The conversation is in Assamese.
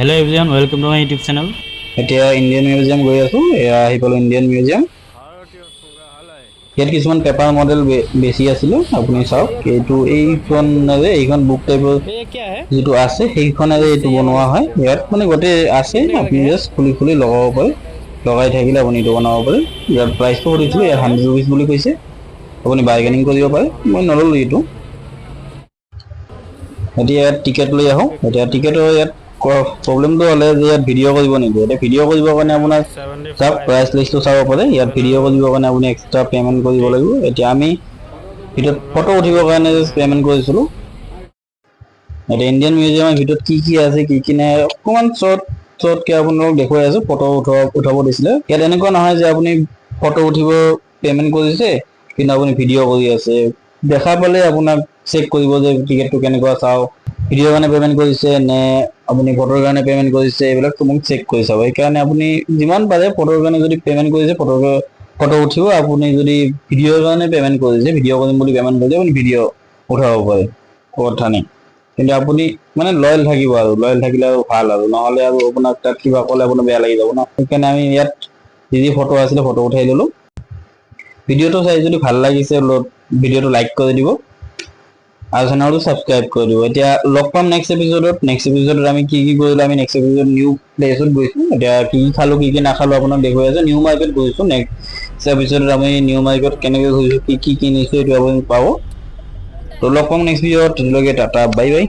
Hello everyone, welcome to my YouTube channel. এতিয়া ইণ্ডিয়ান মিউজিয়াম গৈ আছো এয়া আহি পালো ইণ্ডিয়ান মিউজিয়াম ইয়াত কিছুমান পেপাৰ মডেল বেছি আছিল আপুনি চাওক এইখন বুক টাইপৰ যেটো আছে সেইখনে এইটো বনোৱা হয় ইয়াত মানে গোটে আছে আপুনি জাস্ট খুলি লগাব পাৰে লগাই থাকিলে আপুনি এইটো বনাব পাৰে ইয়াৰ প্ৰাইসটো কৰিছিল 100 rupees বুলি কৈছে আপুনি বাৰ্গেনিং কৰিব পাৰে মই নললো এইটো এতিয়া টিকেট লৈ আহো এতিয়া টিকেটৰ ইয়াত प्रॉब्लम तो हले जे भिडिओ কৰিব নিদিয়ে এটা ভিডিও কৰিব কাৰণে আপোনাক সব প্ৰাইস লিষ্টটো চাব পাৰে ইয়াত ভিডিও কৰিব কাৰণে আপুনি এক্সট্ৰা পেমেন্ট কৰিব লাগিব এতিয়া আমি ভিডিওত ফটো উঠিবৰ কাৰণে পেমেন্ট কৰিছিলো এটা ইন্ডিয়ান মিউজিয়ামৰ ভিতৰত কি আছে কি নাই অকমান শৰ্ট কে আপোনাক দেখুৱাই আছো ফটো উঠাব দিছিলে ইয়াত এনেকুৱা নহয় যে আপুনি ফটো উঠিব পেমেন্ট কৰিছে কিন্তু আপুনি ভিডিও কৰি আছে দেখা পালে আপোনাক চেক কৰিব যে টিকেটটো কেনেকুৱা চাও ভিডিও কাৰণে পেমেন্ট কৰিছে নে আপুনি ফটোৰ কাৰণে পেমেন্ট কৰিছে এইবিলাক তুমি চেক কৰি চাব এই কাৰণে আপুনি যিমান পাৰে ফটোৰ কাৰণে যদি পেমেন্ট কৰিছে ফটো উঠিব আপুনি যদি ভিডিওৰ কাৰণে পেমেন্ট কৰিছে ভিডিও কৰিম বুলি পেমেন্ট কৰিছে আপুনি ভিডিও উঠাব পাৰে কথা নাই কিন্তু আপুনি মানে লয়াল থাকিব আৰু লয়াল থাকিলে ভাল আৰু নহলে আৰু আপোনাক তাত কিবা ক'লে আপোনাৰ বেয়া লাগি যাব না সেইকাৰণে আমি ইয়াত যি ফটো আছিল ফটো উঠাই ললো ভিডিওটো চাই যদি ভাল লাগিছে ভিডিওটো লাইক কৰি দিব আৰ চ্যানেলটো সাবস্ক্ৰাইব কৰে দিব এতিয়া লগ পাম নেক্সট এপিসোডত আমি কি কৰিলো আমি নেক্সট এপিসোড নিউ প্লেসত গৈছো এতিয়া কি খালো কি নাখালো আপোনাক দেখুৱাই আছে নিউ মার্কেট গৈছো নেক্সট এপিসোডত আমি নিউ মার্কেট কেনেকৈ গৈছো কি কিনিছো এইটো আপুনি পাব তো লগ পাম নেক্সট ভিডিওত টাটা বাই বাই